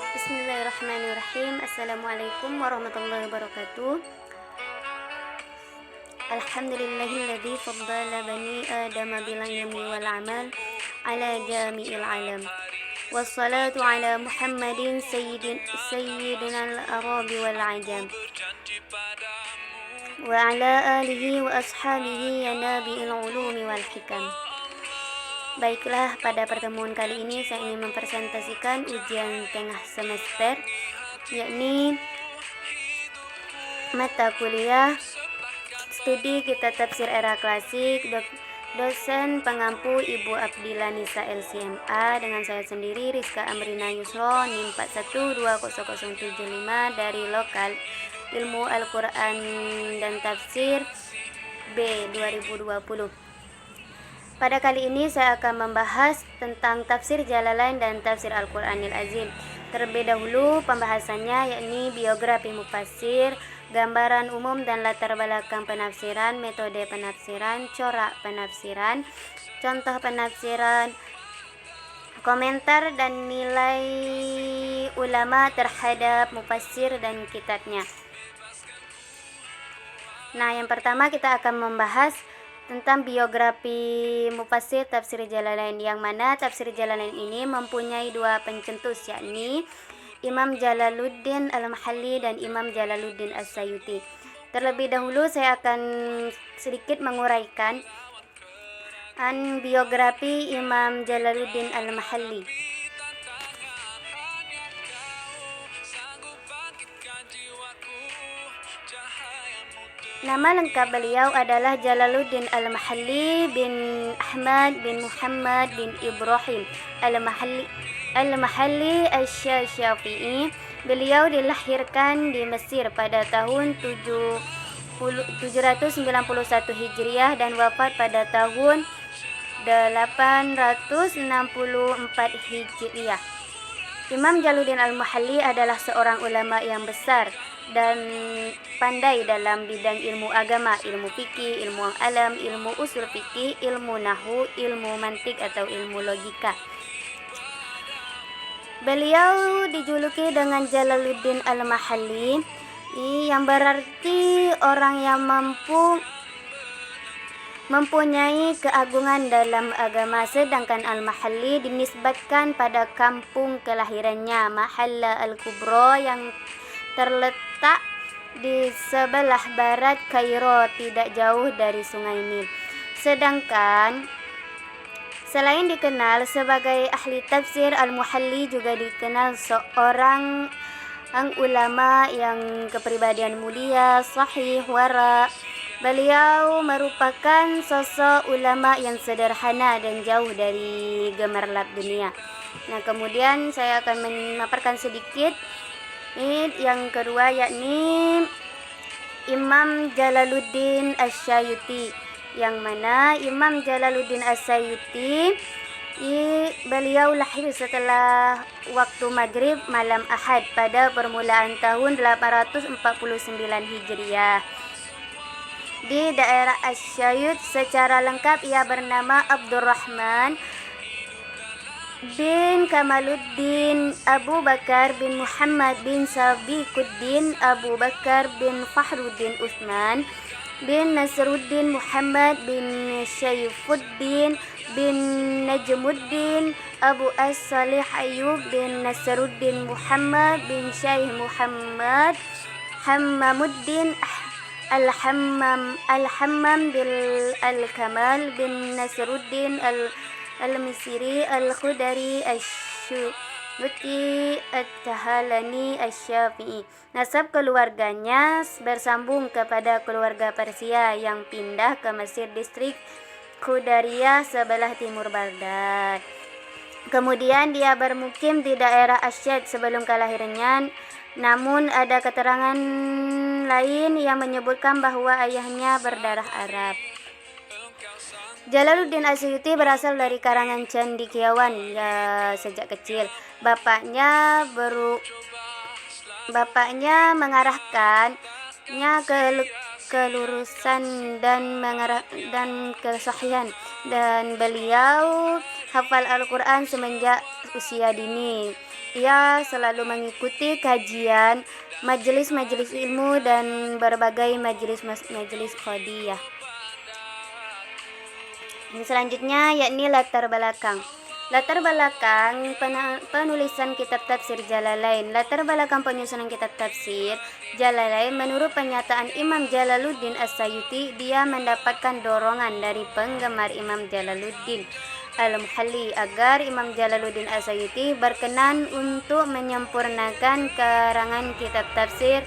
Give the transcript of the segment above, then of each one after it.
Bismillahirrahmanirrahim. Assalamualaikum warahmatullahi wabarakatuh. Alhamdulillahilladzi faddala bani adama bil ilmi wal amal ala jami'il alam. Wassalatu ala Muhammadin sayyidina al-arabi wal ajam. Wa ala alihi wa ashabihi ya nabi'il ulumi wal hikam. Baiklah, pada pertemuan kali ini saya ingin mempresentasikan ujian tengah semester, yakni mata kuliah studi kitab tafsir era klasik, dosen pengampu Ibu Abdillah Nisa LCMA, dengan saya sendiri Rizka Amrina Yusro, NIM 41200075 dari lokal Ilmu Al-Quran dan Tafsir B 2020. Pada kali ini saya akan membahas tentang tafsir Jalalain dan tafsir Al-Quranil Azim. Terlebih dahulu pembahasannya yakni biografi mufassir, gambaran umum dan latar belakang penafsiran, metode penafsiran, corak penafsiran, contoh penafsiran, komentar dan nilai ulama terhadap mufassir dan kitabnya. Nah, yang pertama kita akan membahas tentang biografi mufassir tafsir Jalalain, yang mana tafsir Jalalain ini mempunyai dua pencetus, yakni Imam Jalaluddin Al-Mahalli dan Imam Jalaluddin As-Sayuti. Terlebih dahulu saya akan sedikit menguraikan biografi Imam Jalaluddin Al-Mahalli. Nama lengkap beliau adalah Jalaluddin Al-Mahalli bin Ahmad bin Muhammad bin Ibrahim Al-Mahalli Asy-Syafi'i. Beliau dilahirkan di Mesir pada tahun 791 Hijriah dan wafat pada tahun 864 Hijriah. Imam Jalaluddin Al-Mahalli adalah seorang ulama yang besar dan pandai dalam bidang ilmu agama, ilmu fikih, ilmu alam, ilmu usul fikih, ilmu nahwu, ilmu mantik atau ilmu logika. Beliau dijuluki dengan Jalaluddin Al-Mahalli, yang berarti orang yang mempunyai keagungan dalam agama, sedangkan Al-Mahalli dinisbatkan pada kampung kelahirannya, Mahalla Al-Kubra, yang terletak di sebelah barat Kairo, tidak jauh dari Sungai Nil. Sedangkan selain dikenal sebagai ahli tafsir, Al-Mahalli juga dikenal seorang ulama yang kepribadian mulia, sahih, wara. Beliau merupakan sosok ulama yang sederhana dan jauh dari gemerlap dunia. Nah, kemudian saya akan memaparkan sedikit yang kedua, yakni Imam Jalaluddin As-Sayuti, yang mana Imam Jalaluddin As-Sayuti beliau lahir setelah waktu maghrib malam Ahad pada permulaan tahun 849 Hijriah di daerah As-Sayut. Secara lengkap ia bernama Abdurrahman bin Kamaluddin Abu Bakar bin Muhammad bin Sabiquddin Abu Bakar bin Fahruddin Utsman bin Nasruddin Muhammad bin Syaifuddin bin Najmuddin Abu As-Salih Ayyub bin Nasruddin Muhammad bin Syaikh Muhammad Hammamuddin Al-Hammam bil Al-Kamal bin Nasruddin Al-Misri Al-Khudari Asy-Syubuti At-Tahalani Asy-Syafi'i. Nasab keluarganya bersambung kepada keluarga Persia yang pindah ke Mesir, distrik Khudariyah sebelah timur Baghdad. Kemudian dia bermukim di daerah Asyad sebelum kelahirannya. Namun ada keterangan lain yang menyebutkan bahwa ayahnya berdarah Arab. Jalaluddin As-Sayuti berasal dari karangan cendekiawan sejak kecil. Bapaknya mengarahkannya ke kelurusan dan kesahihan, dan beliau hafal Al-Quran semenjak usia dini. Ia selalu mengikuti kajian majelis-majelis ilmu dan berbagai majelis qadiyah. Yang selanjutnya yakni latar belakang. Latar belakang penulisan kitab tafsir Jalalain. Latar belakang penyusunan kitab tafsir Jalalain menurut pernyataan Imam Jalaluddin As-Sayuti, dia mendapatkan dorongan dari penggemar Imam Jalaluddin Al-Muhalli agar Imam Jalaluddin As-Sayuti berkenan untuk menyempurnakan karangan kitab tafsir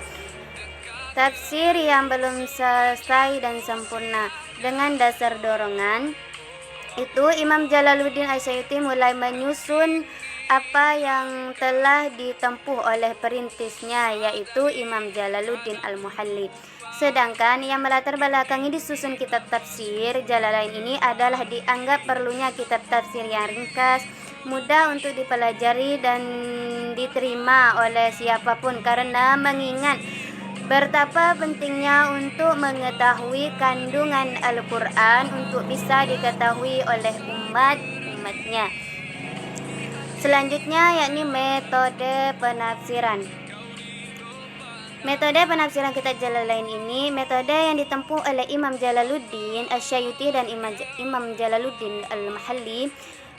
yang belum selesai dan sempurna. Dengan dasar dorongan itu, Imam Jalaluddin As-Sayuti mulai menyusun apa yang telah ditempuh oleh perintisnya, yaitu Imam Jalaluddin Al-Muhalli. Sedangkan yang melatar belakangi disusun kitab tafsir Jalalain ini adalah dianggap perlunya kitab tafsir yang ringkas, mudah untuk dipelajari dan diterima oleh siapapun, karena mengingat betapa pentingnya untuk mengetahui kandungan Al-Quran untuk bisa diketahui oleh umatnya. Selanjutnya yakni metode penafsiran. Metode penafsiran kitab Jalalain ini metode yang ditempuh oleh Imam Jalaluddin Asy-Syayuti dan Imam Jalaluddin Al-Muhalli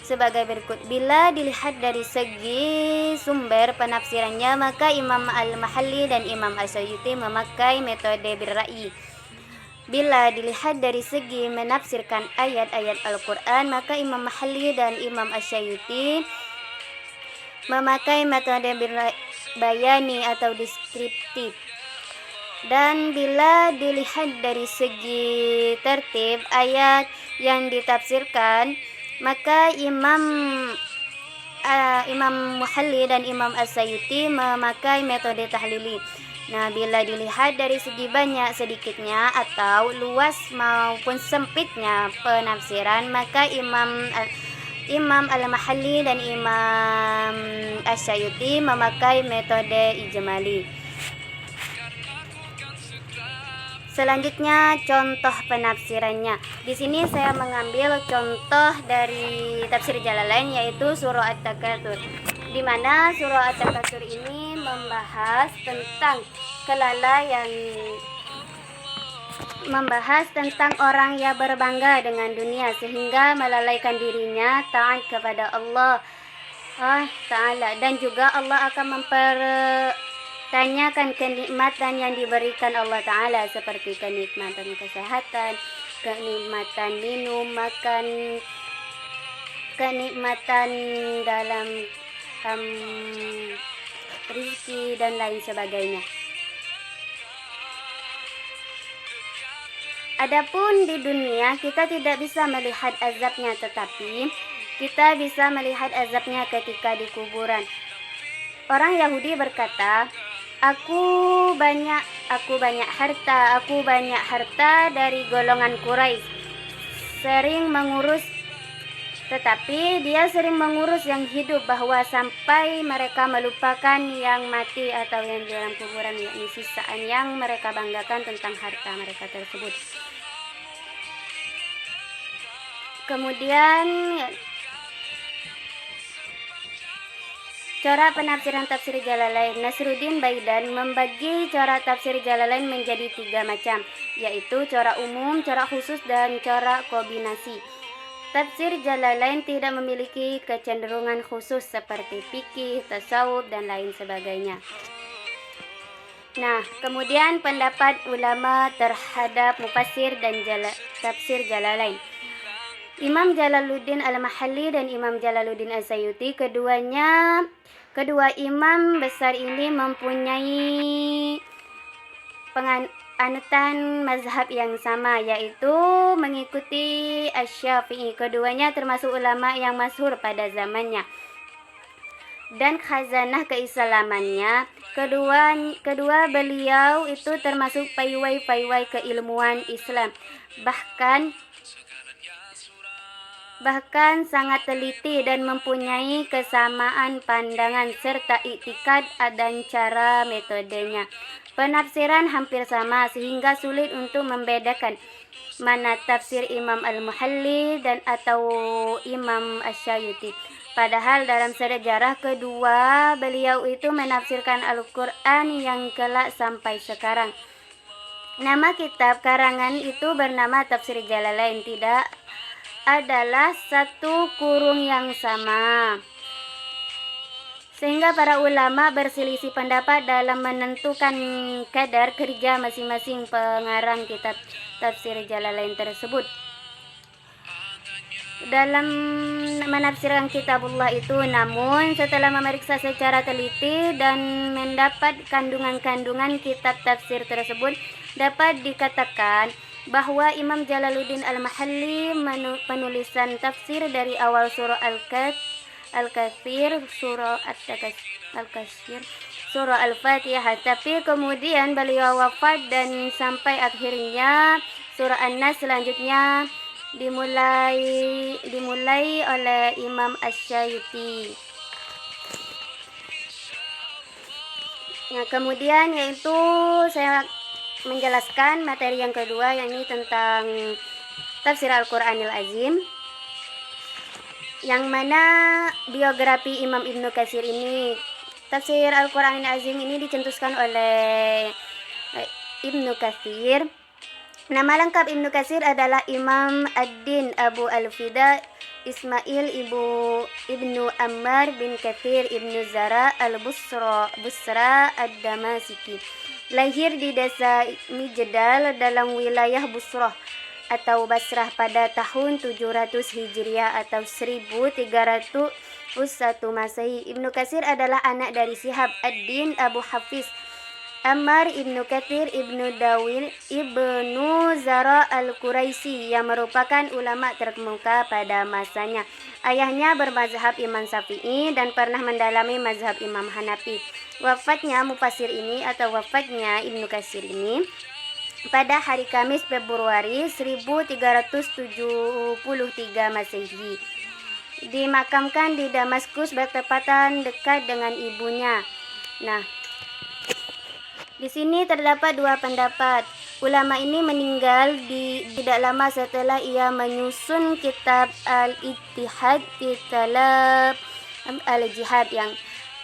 sebagai berikut. Bila dilihat dari segi sumber penafsirannya, maka Imam Al-Muhalli dan Imam Asy-Syayuti memakai metode birra'yi. Bila dilihat dari segi menafsirkan ayat-ayat Al-Quran, maka Imam Muhalli dan Imam Asy-Syayuti memakai metode bayani atau deskriptif. Dan bila dilihat dari segi tertib ayat yang ditafsirkan, maka Imam Muhalli dan Imam As-Sayuti memakai metode tahlili. Nah, bila dilihat dari segi banyak sedikitnya atau luas maupun sempitnya penafsiran, maka Imam Al-Muhalli dan Imam Asy-Syayuti memakai metode ijmali. Selanjutnya contoh penafsirannya. Di sini saya mengambil contoh dari tafsir Jalalain, yaitu surah At-Takatsur, di mana surah At-Takatsur ini membahas tentang orang yang berbangga dengan dunia sehingga melalaikan dirinya taat kepada Allah Ta'ala, dan juga Allah akan tanyakan kenikmatan yang diberikan Allah Ta'ala, seperti kenikmatan kesehatan, kenikmatan minum, makan, kenikmatan dalam rezeki dan lain sebagainya. Adapun di dunia kita tidak bisa melihat azabnya, tetapi kita bisa melihat azabnya ketika di kuburan. Orang Yahudi berkata, Aku banyak harta dari golongan Quraisy. Tetapi dia sering mengurus yang hidup, bahwa sampai mereka melupakan yang mati atau yang di dalam kuburan, yakni sisaan yang mereka banggakan tentang harta mereka tersebut. Kemudian cara penafsiran tafsir Jalalain. Nasruddin Baidan membagi cara tafsir Jalalain menjadi 3 macam, yaitu cara umum, cara khusus, dan cara kombinasi. Tafsir Jalalain tidak memiliki kecenderungan khusus seperti fikih, tasawuf, dan lain sebagainya. Nah, kemudian pendapat ulama terhadap mufassir dan tafsir Jalalain. Imam Jalaluddin Al-Muhalli dan Imam Jalaluddin As-Sayuti, kedua imam besar ini mempunyai anutan mazhab yang sama, yaitu mengikuti Asy-Syafi'i. Keduanya termasuk ulama yang masyhur pada zamannya. Dan khazanah keislamannya, kedua beliau itu termasuk paiwai keilmuan Islam. Bahkan sangat teliti dan mempunyai kesamaan pandangan serta iktikad dan cara metodenya. Penafsiran hampir sama sehingga sulit untuk membedakan mana tafsir Imam Al-Muhalli atau Imam Asy-Syayuti. Padahal dalam sejarah kedua beliau itu menafsirkan Al-Quran yang kelak sampai sekarang. Nama kitab karangan itu bernama Tafsir Jalalain, tidak adalah satu kurung yang sama. Sehingga para ulama berselisih pendapat dalam menentukan kadar kerja masing-masing pengarang kitab Tafsir Jalalain tersebut. Dalam menafsirkan kitabullah itu, namun setelah memeriksa secara teliti dan mendapat kandungan-kandungan kitab tafsir tersebut, dapat dikatakan bahwa Imam Jalaluddin Al-Mahalli penulisan tafsir dari awal surah Al-Katsir, surah Al-Katsir, surah Al-Fatihah, tapi kemudian beliau wafat dan sampai akhirnya surah An-Nas selanjutnya dimulai oleh Imam Asy-Syafi'i. Nah, kemudian yaitu saya menjelaskan materi yang kedua, yakni tentang tafsir Al-Qur'anil Azim, yang mana biografi Imam Ibnu Katsir ini. Tafsir Al-Qur'anil Azim ini dicetuskan oleh Ibnu Katsir. Nama lengkap Ibnu Katsir adalah Imam Ad-Din Abu Al-Fida Ismail Ibnu Ammar bin Katsir Ibnu Zara Al-Busra Ad-Damasiki. Lahir di desa Mijdal dalam wilayah Busrah atau Basrah pada tahun 700 Hijriah atau 1301 Masehi. Ibnu Katsir adalah anak dari Syihab Ad-Din Abu Hafiz Ammar Ibnu Katsir Ibnu Dawil Ibnu Zara Al-Quraisy yang merupakan ulama terkemuka pada masanya. Ayahnya bermazhab Imam Syafi'i dan pernah mendalami mazhab Imam Hanafi. Wafatnya Mufasir ini atau wafatnya Ibnu Katsir ini pada hari Kamis Februari 1373 Masehi. Dimakamkan di Damaskus bertepatan dekat dengan ibunya. Nah, di sini terdapat dua pendapat. Ulama ini meninggal tidak lama setelah ia menyusun kitab Al-Ijtihad fi Talab Al-Jihad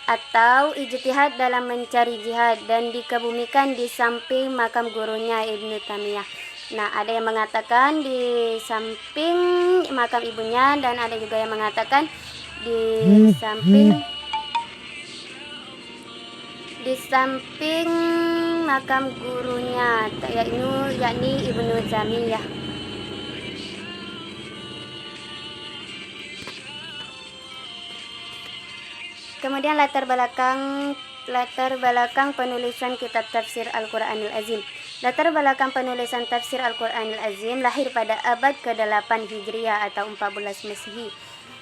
atau ijtihad dalam mencari jihad, dan dikebumikan di samping makam gurunya Ibnu Taimiyah. Nah, ada yang mengatakan di samping makam ibunya dan ada juga yang mengatakan di samping makam gurunya, yakni Ibnu Taimiyah. Kemudian latar belakang penulisan kitab tafsir Al-Qur'anil Azim. Latar belakang penulisan tafsir Al-Qur'anil Azim lahir pada abad ke-8 Hijriah atau 14 Masehi.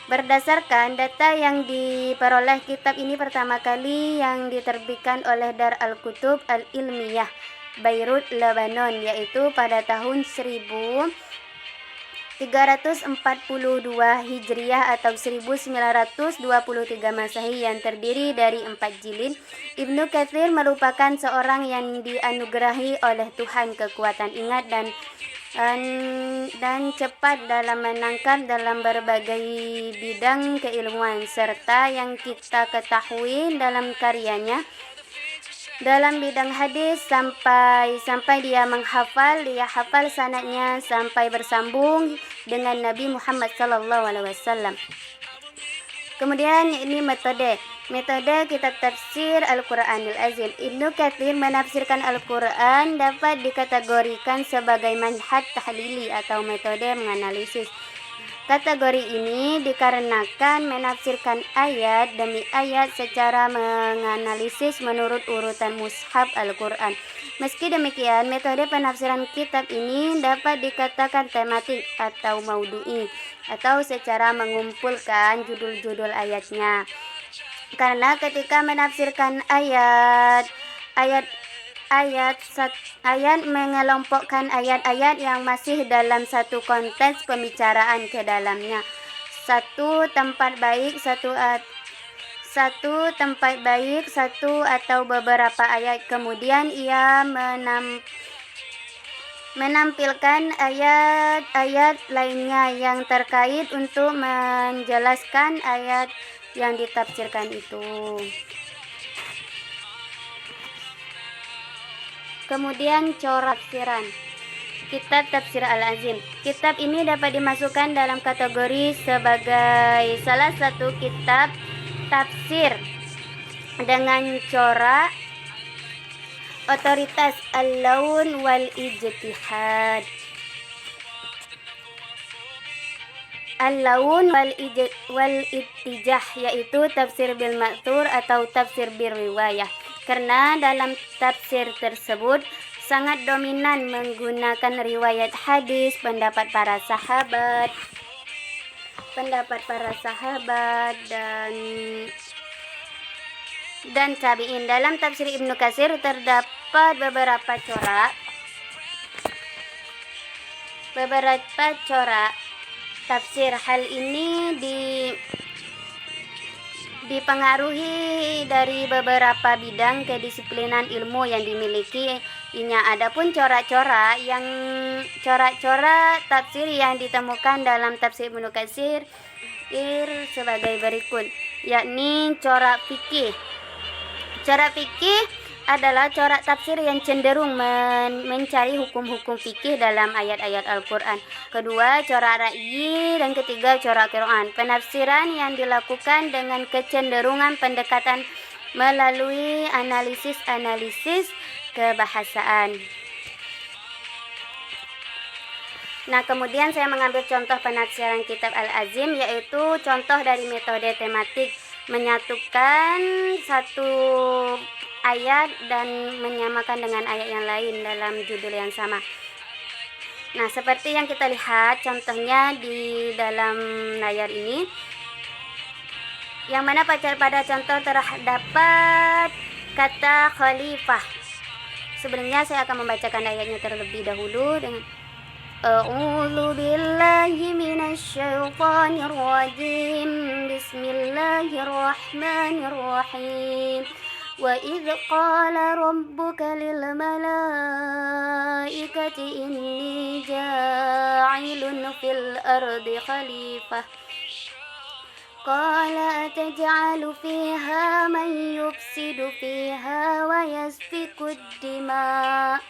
Berdasarkan data yang diperoleh, kitab ini pertama kali yang diterbitkan oleh Dar Al-Kutub Al-Ilmiyah Beirut, Lebanon, yaitu pada tahun 1342 Hijriah atau 1923 Masehi yang terdiri dari 4 jilid. Ibnu Katsir merupakan seorang yang dianugerahi oleh Tuhan kekuatan ingat dan cepat dalam menangkap dalam berbagai bidang keilmuan, serta yang kita ketahui dalam karyanya dalam bidang hadis sampai dia hafal sanadnya sampai bersambung dengan Nabi Muhammad SAW. Kemudian ini metode kitab tafsir Al-Qur'anil Azim. Ibnu Katsir menafsirkan Al-Quran dapat dikategorikan sebagai manhaj tahlili atau metode menganalisis. Kategori ini dikarenakan menafsirkan ayat demi ayat secara menganalisis menurut urutan mushaf Al-Quran. Meski demikian, metode penafsiran kitab ini dapat dikatakan tematik atau maudu'i atau secara mengumpulkan judul-judul ayatnya. Karena ketika menafsirkan ayat mengelompokkan ayat-ayat yang masih dalam satu konteks pembicaraan ke dalamnya. Satu tempat baik, satu atau beberapa ayat. Kemudian ia menampilkan ayat-ayat lainnya yang terkait untuk menjelaskan ayat yang ditafsirkan itu. Kemudian corak tafsiran. Kitab Tafsir Al-Azim. Kitab ini dapat dimasukkan dalam kategori sebagai salah satu kitab tafsir dengan corak otoritas al-laun wal ijtihad. Al-laun wal ittijah, yaitu tafsir bil ma'thur atau tafsir bil riwayah. Karena dalam tafsir tersebut sangat dominan menggunakan riwayat hadis, pendapat para sahabat dan tabi'in. Dalam tafsir Ibnu Katsir terdapat beberapa corak tafsir. Hal ini dipengaruhi dari beberapa bidang kedisiplinan ilmu yang dimilikinya. Adapun corak-corak tafsir yang ditemukan dalam tafsir Ibnu Katsir sebagai berikut, yakni corak fikih. Corak fikih adalah corak tafsir yang cenderung mencari hukum-hukum fikih dalam ayat-ayat Al-Quran. Kedua, corak ra'yi, dan ketiga, corak qira'ah. Penafsiran yang dilakukan dengan kecenderungan pendekatan melalui analisis kebahasaan. Nah, kemudian saya mengambil contoh penafsiran kitab Al-Azim, yaitu contoh dari metode tematik, menyatukan satu ayat dan menyamakan dengan ayat yang lain dalam judul yang sama. Nah, seperti yang kita lihat contohnya di dalam layar ini, yang mana pada contoh terdapat kata khalifah. Sebenarnya saya akan membacakan ayatnya terlebih dahulu dengan A'udzu billahi minasyaitonir rajim. Bismillahirrahmanirrahim. Wa idz qala rabbuka lil malaikati inni ja'ilun fil ardi khalifah. Qala ataj'alu fiha man yufsidu fiha wa yasfiku ad-dima'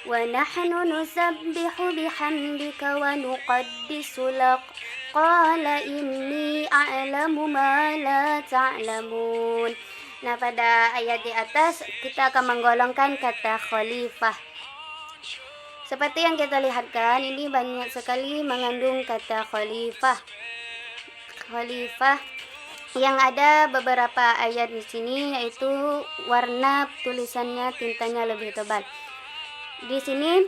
wa nahnu nusabbihu bihamdika wa nuqaddisu lak. Qala inni a'lamu ma la ta'lamun. Nah, pada ayat di atas kita akan menggolongkan kata khalifah. Seperti yang kita lihatkan, ini banyak sekali mengandung kata khalifah. Yang ada beberapa ayat di sini, yaitu warna tulisannya tintanya lebih tebal. Di sini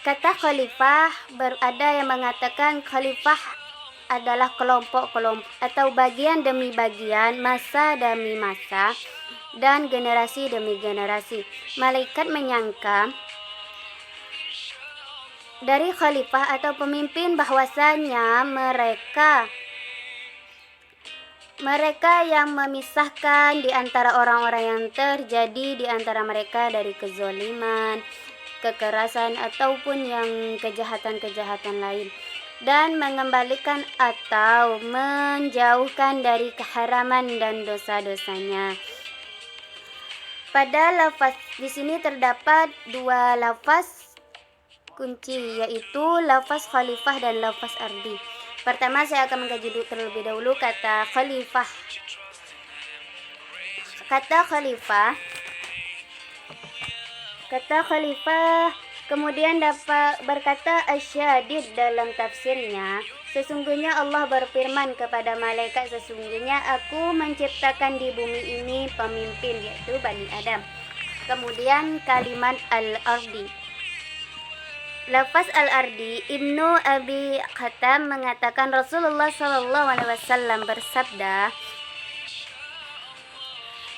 kata khalifah ada yang mengatakan khalifah adalah kelompok-kelompok atau bagian demi bagian, masa demi masa, dan generasi demi generasi. Malaikat menyangka dari khalifah atau pemimpin bahwasanya mereka yang memisahkan di antara orang-orang yang terjadi di antara mereka dari kezaliman, kekerasan, ataupun yang kejahatan-kejahatan lain, dan mengembalikan atau menjauhkan dari keharaman dan dosa-dosanya. Pada lafaz di sini terdapat dua lafaz kunci, yaitu lafaz khalifah dan lafaz ardi. Pertama, saya akan mengkaji terlebih dahulu kata khalifah. Kata khalifah kemudian dapat berkata Asy-Syadid dalam tafsirnya, sesungguhnya Allah berfirman kepada malaikat, sesungguhnya aku menciptakan di bumi ini pemimpin, yaitu Bani Adam. Kemudian kalimat al-ardi. Lafaz al-ardi, Ibnu Abi Khatam mengatakan Rasulullah SAW bersabda,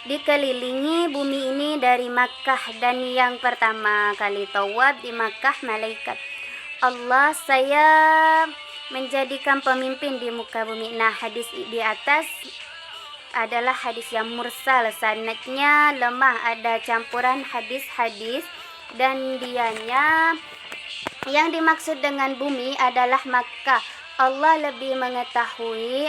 dikelilingi bumi ini dari Makkah, dan yang pertama kali tawaf di Makkah malaikat Allah, saya menjadikan pemimpin di muka bumi. Nah, hadis di atas adalah hadis yang mursal, sanadnya lemah, ada campuran hadis-hadis dan dianya. Yang dimaksud dengan bumi adalah Makkah. Allah lebih mengetahui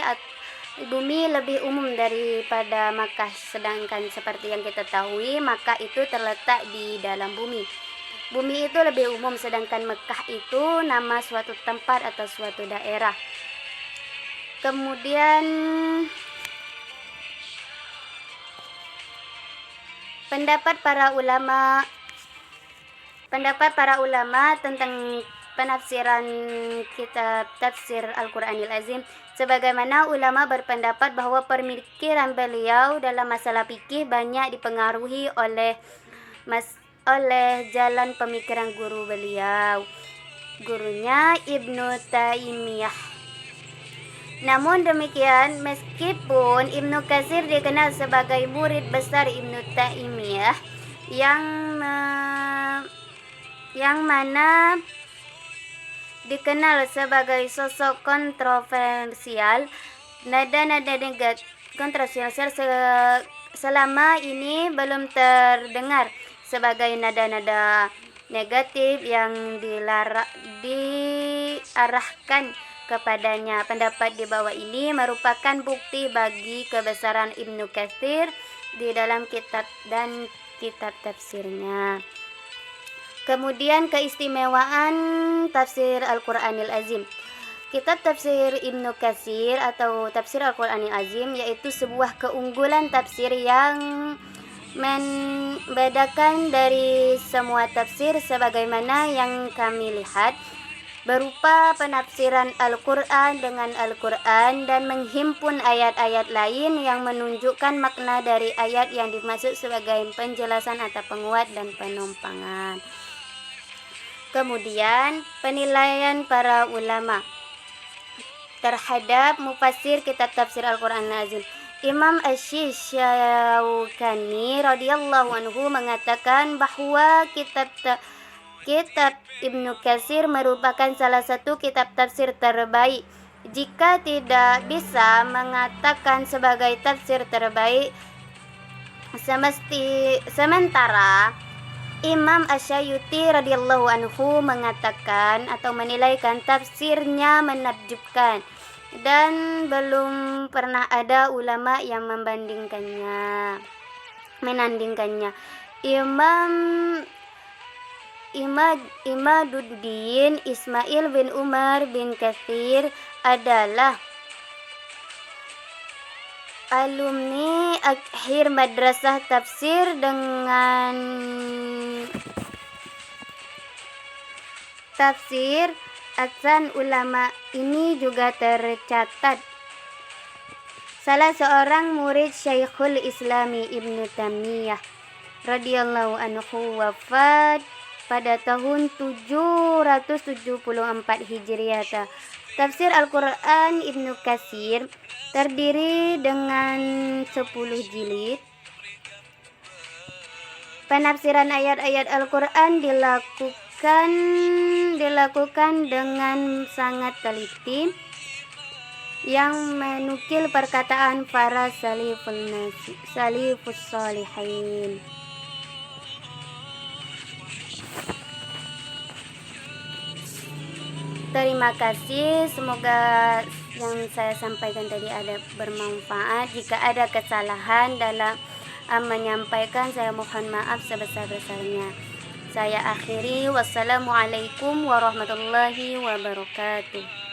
bumi lebih umum daripada Makkah, sedangkan seperti yang kita tahu Makkah itu terletak di dalam bumi. Bumi itu lebih umum, sedangkan Mekah itu nama suatu tempat atau suatu daerah. Kemudian pendapat para ulama tentang penafsiran kitab tafsir Al-Qur'anil Azim. Sebagaimana ulama berpendapat bahwa pemikiran beliau dalam masalah fikih banyak dipengaruhi oleh jalan pemikiran guru beliau, gurunya Ibnu Taimiyah. Namun demikian, meskipun Ibnu Katsir dikenal sebagai murid besar Ibnu Taimiyah yang mana dikenal sebagai sosok kontroversial, nada-nada kontroversial selama ini belum terdengar sebagai nada-nada negatif yang diarahkan kepadanya. Pendapat di bawah ini merupakan bukti bagi kebesaran Ibnu Katsir di dalam kitab dan kitab tafsirnya. Kemudian keistimewaan tafsir Al-Qur'anil Azim. Kitab tafsir Ibnu Katsir atau tafsir Al-Qur'anil Azim yaitu sebuah keunggulan tafsir yang membedakan dari semua tafsir sebagaimana yang kami lihat, berupa penafsiran Al-Qur'an dengan Al-Qur'an dan menghimpun ayat-ayat lain yang menunjukkan makna dari ayat yang dimaksud sebagai penjelasan atau penguat dan penumpangan. Kemudian penilaian para ulama terhadap mufassir kitab tafsir Al-Qur'an Azim. Imam Asy-Syaukani radhiyallahu anhu mengatakan bahwa kitab Ibnu Katsir merupakan salah satu kitab tafsir terbaik. Jika tidak bisa mengatakan sebagai tafsir terbaik, sementara Imam Asy-Syaukani radhiyallahu anhu mengatakan atau menilaikan tafsirnya menakjubkan dan belum pernah ada ulama yang menandingkannya. Imaduddin Ismail bin Umar bin Katsir adalah alumni akhir madrasah tafsir dengan tafsir Aksan. Ulama ini juga tercatat salah seorang murid Syekhul Islami Ibnu Taimiyah radhiyallahu anhu, wafat pada tahun 774 Hijriah. Tafsir Al-Qur'an Ibnu Katsir terdiri dengan 10 jilid. Penafsiran ayat-ayat Al-Qur'an dilakukan dengan sangat teliti yang menukil perkataan para salafus shalihin. Terima kasih, semoga yang saya sampaikan tadi ada bermanfaat. Jika ada kesalahan dalam menyampaikan, saya mohon maaf sebesar-besarnya. Saya akhiri, wassalamualaikum warahmatullahi wabarakatuh.